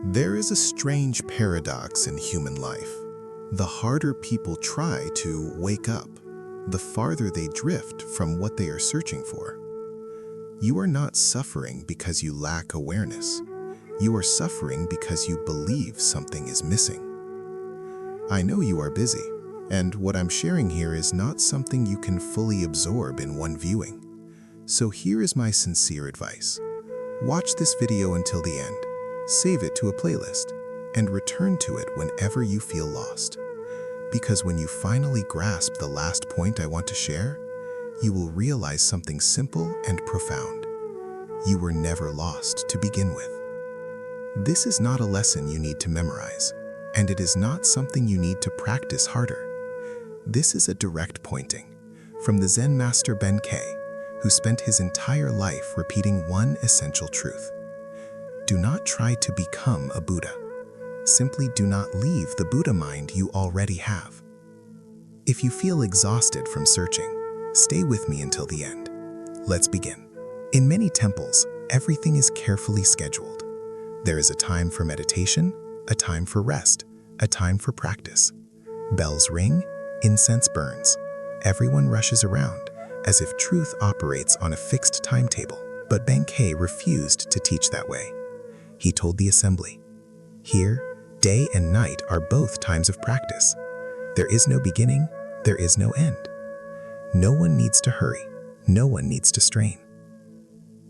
There is a strange paradox in human life. The harder people try to wake up, the farther they drift from what they are searching for. You are not suffering because you lack awareness. You are suffering because you believe something is missing. I know you are busy, and what I'm sharing here is not something you can fully absorb in one viewing. So here is my sincere advice. Watch this video until the end, save it to a playlist, and return to it whenever you feel lost. Because when you finally grasp the last point I want to share, you will realize something simple and profound. You were never lost to begin with. This is not a lesson you need to memorize, and it is not something you need to practice harder. This is a direct pointing from the Zen master Bankei, who spent his entire life repeating one essential truth. Do not try to become a Buddha. Simply do not leave the Buddha mind you already have. If you feel exhausted from searching, stay with me until the end. Let's begin. In many temples, everything is carefully scheduled. There is a time for meditation, a time for rest, a time for practice. Bells ring, incense burns. Everyone rushes around, as if truth operates on a fixed timetable. But Bankei refused to teach that way. He told the assembly, "Here, day and night are both times of practice. There is no beginning, there is no end. No one needs to hurry, no one needs to strain."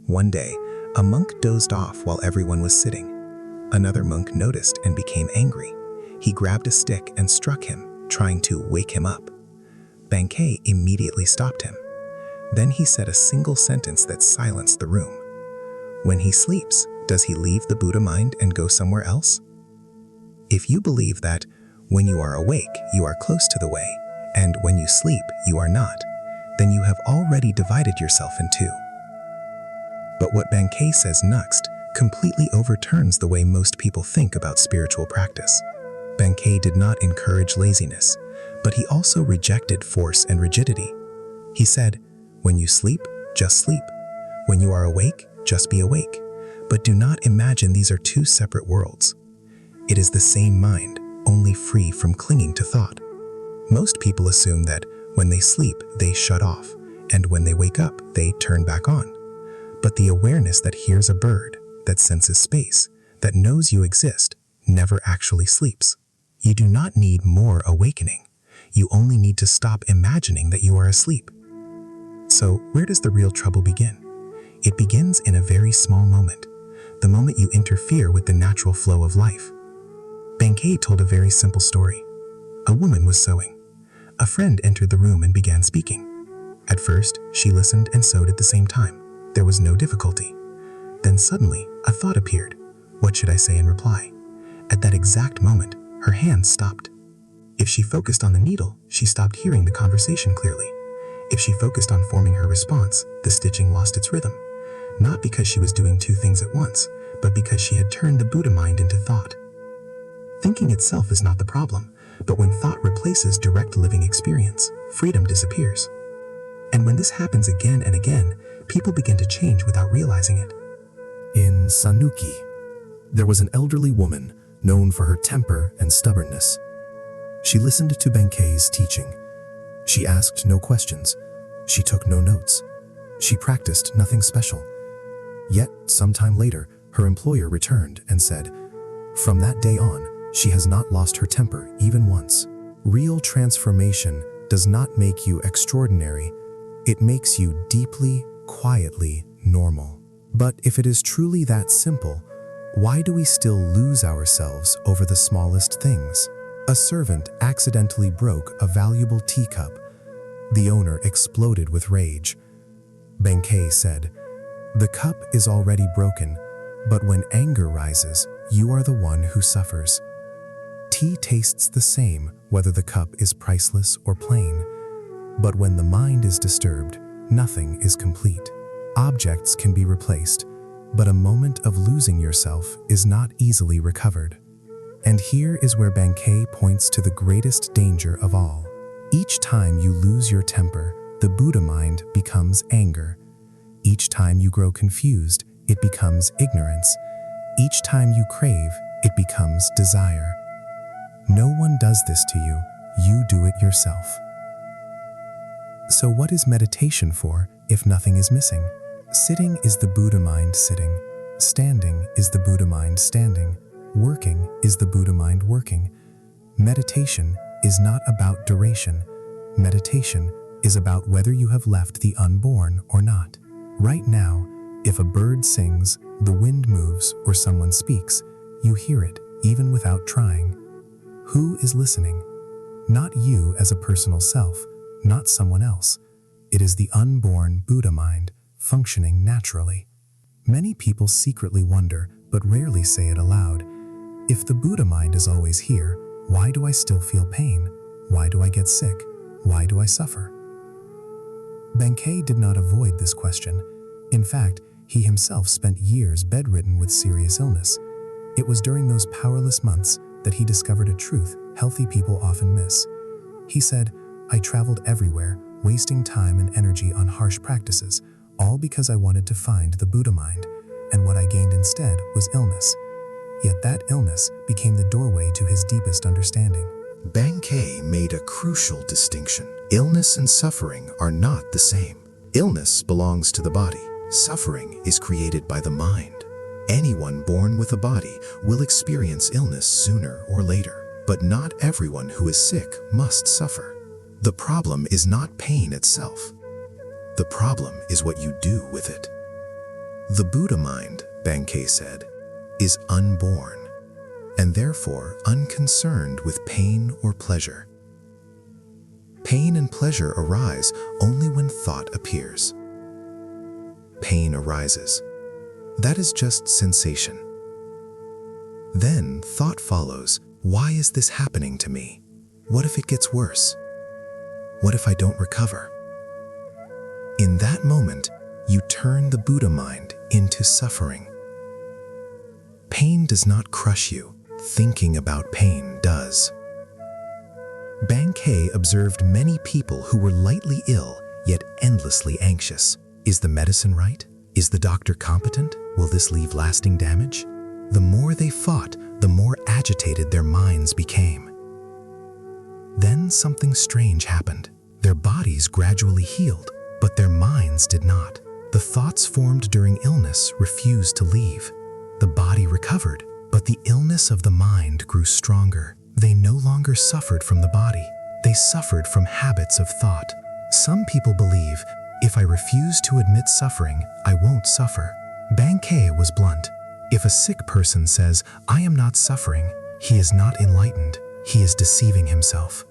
One day, a monk dozed off while everyone was sitting. Another monk noticed and became angry. He grabbed a stick and struck him, trying to wake him up. Bankei immediately stopped him. Then he said a single sentence that silenced the room. When he sleeps, does he leave the Buddha mind and go somewhere else? If you believe that when you are awake, you are close to the way, and when you sleep, you are not, then you have already divided yourself in two. But what Bankei says next completely overturns the way most people think about spiritual practice. Bankei did not encourage laziness, but he also rejected force and rigidity. He said, when you sleep, just sleep. When you are awake, just be awake. But do not imagine these are two separate worlds. It is the same mind, only free from clinging to thought. Most people assume that when they sleep, they shut off, and when they wake up, they turn back on. But the awareness that hears a bird, that senses space, that knows you exist, never actually sleeps. You do not need more awakening. You only need to stop imagining that you are asleep. So where does the real trouble begin? It begins in a very small moment, the moment you interfere with the natural flow of life. Bankei told a very simple story. A woman was sewing. A friend entered the room and began speaking. At first, she listened and sewed at the same time. There was no difficulty. Then suddenly, a thought appeared. What should I say in reply? At that exact moment, her hand stopped. If she focused on the needle, she stopped hearing the conversation clearly. If she focused on forming her response, the stitching lost its rhythm. Not because she was doing two things at once, but because she had turned the Buddha mind into thought. Thinking itself is not the problem, but when thought replaces direct living experience, freedom disappears. And when this happens again and again, people begin to change without realizing it. In Sanuki, there was an elderly woman known for her temper and stubbornness. She listened to Bankei's teaching. She asked no questions. She took no notes. She practiced nothing special. Yet, sometime later, her employer returned and said, "From that day on, she has not lost her temper even once." Real transformation does not make you extraordinary. It makes you deeply, quietly normal. But if it is truly that simple, why do we still lose ourselves over the smallest things? A servant accidentally broke a valuable teacup. The owner exploded with rage. Bankei said, "The cup is already broken, but when anger rises, you are the one who suffers." Tea tastes the same whether the cup is priceless or plain. But when the mind is disturbed, nothing is complete. Objects can be replaced, but a moment of losing yourself is not easily recovered. And here is where Bankei points to the greatest danger of all. Each time you lose your temper, the Buddha mind becomes anger. Each time you grow confused, it becomes ignorance. Each time you crave, it becomes desire. No one does this to you, you do it yourself. So what is meditation for if nothing is missing? Sitting is the Buddha-mind sitting. Standing is the Buddha-mind standing. Working is the Buddha-mind working. Meditation is not about duration. Meditation is about whether you have left the unborn or not. Right now, if a bird sings, the wind moves, or someone speaks, you hear it, even without trying. Who is listening? Not you as a personal self, not someone else. It is the unborn Buddha-mind, functioning naturally. Many people secretly wonder, but rarely say it aloud. If the Buddha-mind is always here, why do I still feel pain? Why do I get sick? Why do I suffer? Bankei did not avoid this question. In fact, he himself spent years bedridden with serious illness. It was during those powerless months that he discovered a truth healthy people often miss. He said, "I traveled everywhere, wasting time and energy on harsh practices, all because I wanted to find the Buddha-mind, and what I gained instead was illness." Yet that illness became the doorway to his deepest understanding. Bankei made a crucial distinction. Illness and suffering are not the same. Illness belongs to the body. Suffering is created by the mind. Anyone born with a body will experience illness sooner or later, but not everyone who is sick must suffer. The problem is not pain itself. The problem is what you do with it. The Buddha-mind, Bankei said, is unborn, and therefore unconcerned with pain or pleasure. Pain and pleasure arise only when thought appears. Pain arises. That is just sensation. Then thought follows, why is this happening to me? What if it gets worse? What if I don't recover? In that moment, you turn the Buddha-mind into suffering. Pain does not crush you. Thinking about pain does. Bankei observed many people who were lightly ill, yet endlessly anxious. Is the medicine right? Is the doctor competent? Will this leave lasting damage? The more they fought, the more agitated their minds became. Then something strange happened. Their bodies gradually healed, but their minds did not. The thoughts formed during illness refused to leave. The body recovered, but the illness of the mind grew stronger. They no longer suffered from the body. They suffered from habits of thought. Some people believe, if I refuse to admit suffering, I won't suffer. Bankei was blunt. If a sick person says, I am not suffering, he is not enlightened. He is deceiving himself.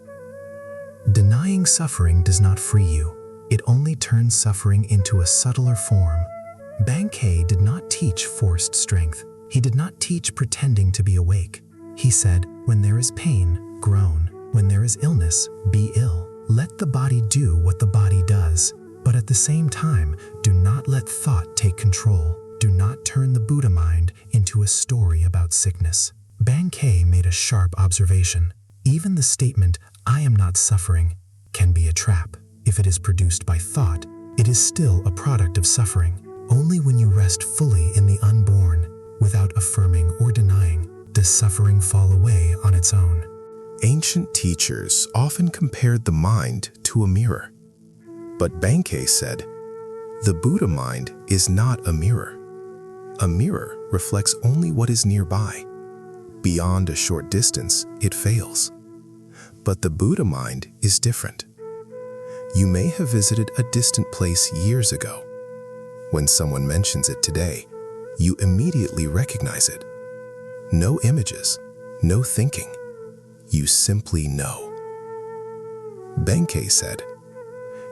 Denying suffering does not free you. It only turns suffering into a subtler form. Bankei did not teach forced strength. He did not teach pretending to be awake. He said, when there is pain, groan. When there is illness, be ill. Let the body do what the body does. But at the same time, do not let thought take control. Do not turn the Buddha-mind into a story about sickness. Bankei made a sharp observation. Even the statement, I am not suffering, can be a trap. If it is produced by thought, it is still a product of suffering. Only when you rest fully in the unborn, without affirming or denying, does suffering fall away on its own. Ancient teachers often compared the mind to a mirror. But Bankei said, the Buddha-mind is not a mirror. A mirror reflects only what is nearby. Beyond a short distance, it fails. But the Buddha-mind is different. You may have visited a distant place years ago. When someone mentions it today, you immediately recognize it. No images, no thinking. You simply know. Bankei said,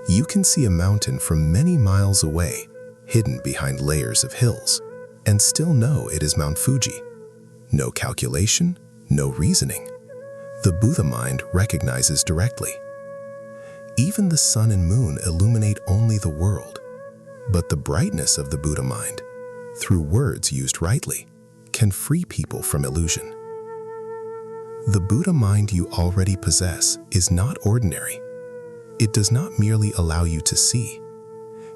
you can see a mountain from many miles away, hidden behind layers of hills, and still know it is Mount Fuji. No calculation, no reasoning. The Buddha-mind recognizes directly. Even the sun and moon illuminate only the world, but the brightness of the Buddha-mind, through words used rightly, can free people from illusion. The Buddha-mind you already possess is not ordinary. It does not merely allow you to see.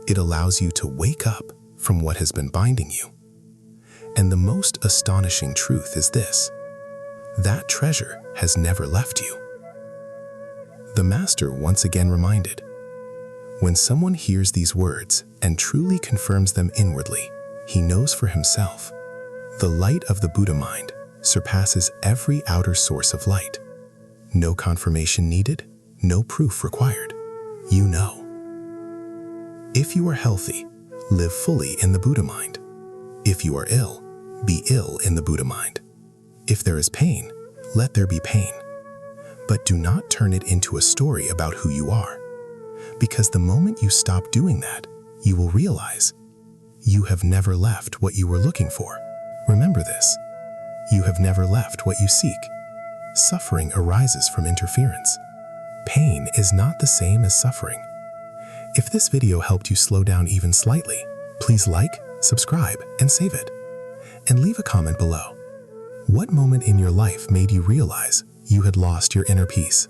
It allows you to wake up from what has been binding you. And the most astonishing truth is this: that treasure has never left you. The Master once again reminded, when someone hears these words and truly confirms them inwardly, he knows for himself, the light of the Buddha mind surpasses every outer source of light. No confirmation needed, no proof required. You know. If you are healthy, live fully in the Buddha mind. If you are ill, be ill in the Buddha mind. If there is pain, let there be pain. But do not turn it into a story about who you are. Because the moment you stop doing that, you will realize you have never left what you were looking for. Remember this: you have never left what you seek. Suffering arises from interference. Pain is not the same as suffering. If this video helped you slow down even slightly, please like, subscribe, and save it. And leave a comment below. What moment in your life made you realize you had lost your inner peace?